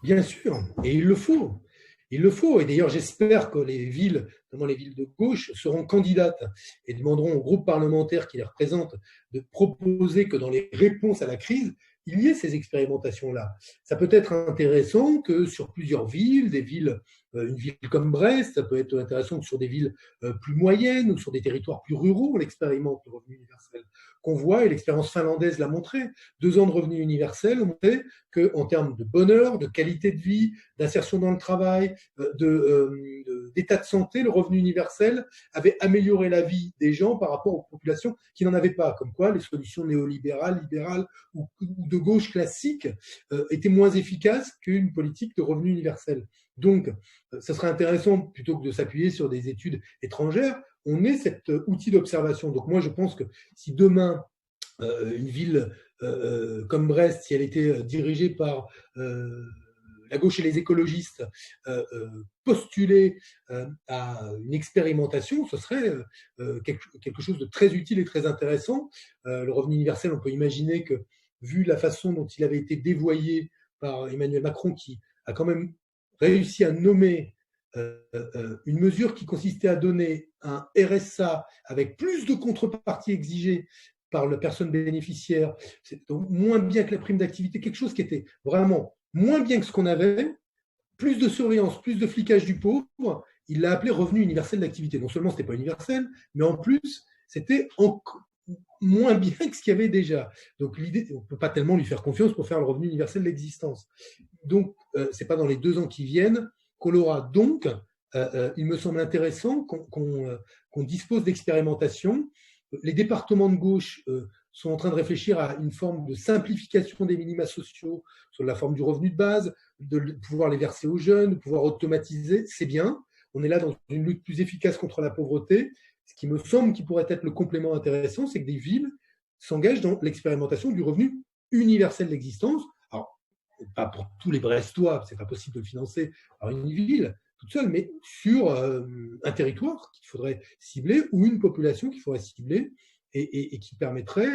Bien sûr, et il le faut. Il le faut. Et d'ailleurs, j'espère que les villes, notamment les villes de gauche, seront candidates et demanderont aux groupes parlementaires qui les représentent de proposer que dans les réponses à la crise, il y ait ces expérimentations-là. Ça peut être intéressant que sur plusieurs villes, une ville comme Brest, ça peut être intéressant que sur des villes plus moyennes ou sur des territoires plus ruraux, on l'expérimente, le revenu universel qu'on voit, et l'expérience finlandaise l'a montré. 2 ans de revenu universel ont montré qu'en termes de bonheur, de qualité de vie, d'insertion dans le travail, d'état de santé, le revenu universel avait amélioré la vie des gens par rapport aux populations qui n'en avaient pas. Comme quoi, les solutions néolibérales, libérales ou de gauche classiques étaient moins efficaces qu'une politique de revenu universel. Donc, ça serait intéressant, plutôt que de s'appuyer sur des études étrangères, on ait cet outil d'observation. Donc moi, je pense que si demain, une ville comme Brest, si elle était dirigée par la gauche et les écologistes, postulait à une expérimentation, ce serait quelque chose de très utile et très intéressant. Le revenu universel, on peut imaginer que, vu la façon dont il avait été dévoyé par Emmanuel Macron, qui a quand même réussi à nommer une mesure qui consistait à donner un RSA avec plus de contreparties exigées par la personne bénéficiaire, c'est donc moins bien que la prime d'activité, quelque chose qui était vraiment moins bien que ce qu'on avait, plus de surveillance, plus de flicage du pauvre, il l'a appelé revenu universel d'activité. Non seulement ce n'était pas universel, mais en plus, c'était moins bien que ce qu'il y avait déjà. Donc l'idée, on ne peut pas tellement lui faire confiance pour faire le revenu universel d'existence. Donc, ce n'est pas dans les 2 ans qui viennent qu'on l'aura. Donc, il me semble intéressant qu'on dispose d'expérimentations. Les départements de gauche sont en train de réfléchir à une forme de simplification des minima sociaux sur la forme du revenu de base, de pouvoir les verser aux jeunes, de pouvoir automatiser. C'est bien. On est là dans une lutte plus efficace contre la pauvreté. Ce qui me semble qui pourrait être le complément intéressant, c'est que des villes s'engagent dans l'expérimentation du revenu universel d'existence. Alors, pas pour tous les Brestois, c'est pas possible de le financer par une ville toute seule, mais sur un territoire qu'il faudrait cibler ou une population qu'il faudrait cibler et qui permettrait,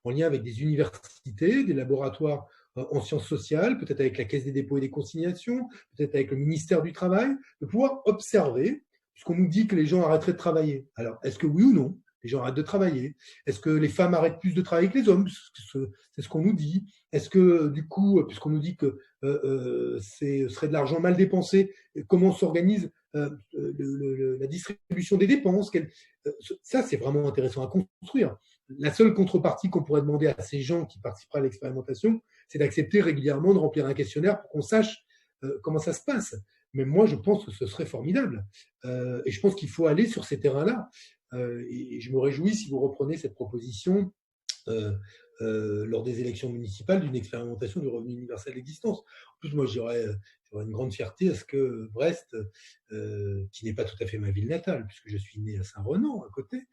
en lien avec des universités, des laboratoires en sciences sociales, peut-être avec la Caisse des dépôts et des consignations, peut-être avec le ministère du Travail, de pouvoir observer, puisqu'on nous dit que les gens arrêteraient de travailler. Alors, est-ce que oui ou non, les gens arrêtent de travailler? Est-ce que les femmes arrêtent plus de travailler que les hommes? C'est ce qu'on nous dit. Est-ce que, du coup, puisqu'on nous dit que ce serait de l'argent mal dépensé, comment s'organise la distribution des dépenses? Ça, c'est vraiment intéressant à construire. La seule contrepartie qu'on pourrait demander à ces gens qui participeraient à l'expérimentation, c'est d'accepter régulièrement de remplir un questionnaire pour qu'on sache comment ça se passe. Mais moi, je pense que ce serait formidable. Et je pense qu'il faut aller sur ces terrains-là. Et je me réjouis si vous reprenez cette proposition lors des élections municipales d'une expérimentation du revenu universel d'existence. En plus, moi, j'aurais une grande fierté à ce que Brest, qui n'est pas tout à fait ma ville natale, puisque je suis né à Saint-Renan, à côté,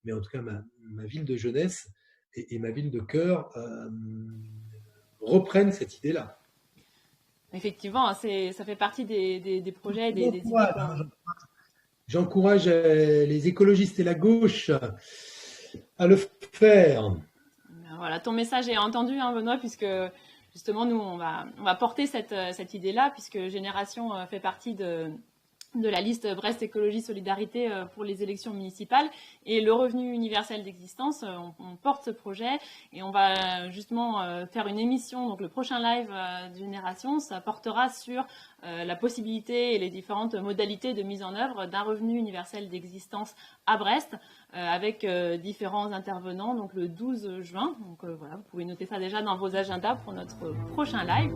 mais en tout cas ma ville de jeunesse et ma ville de cœur reprennent cette idée-là. Effectivement, ça fait partie des projets, des idées. J'encourage les écologistes et la gauche à le faire. Voilà, ton message est entendu, hein, Benoît, puisque justement, nous, on va porter cette idée-là, puisque Génération fait partie de la liste Brest Écologie Solidarité pour les élections municipales. Et le revenu universel d'existence, on porte ce projet et on va justement faire une émission. Donc le prochain live de Génération, ça portera sur la possibilité et les différentes modalités de mise en œuvre d'un revenu universel d'existence à Brest avec différents intervenants, donc le 12 juin. Donc voilà, vous pouvez noter ça déjà dans vos agendas pour notre prochain live.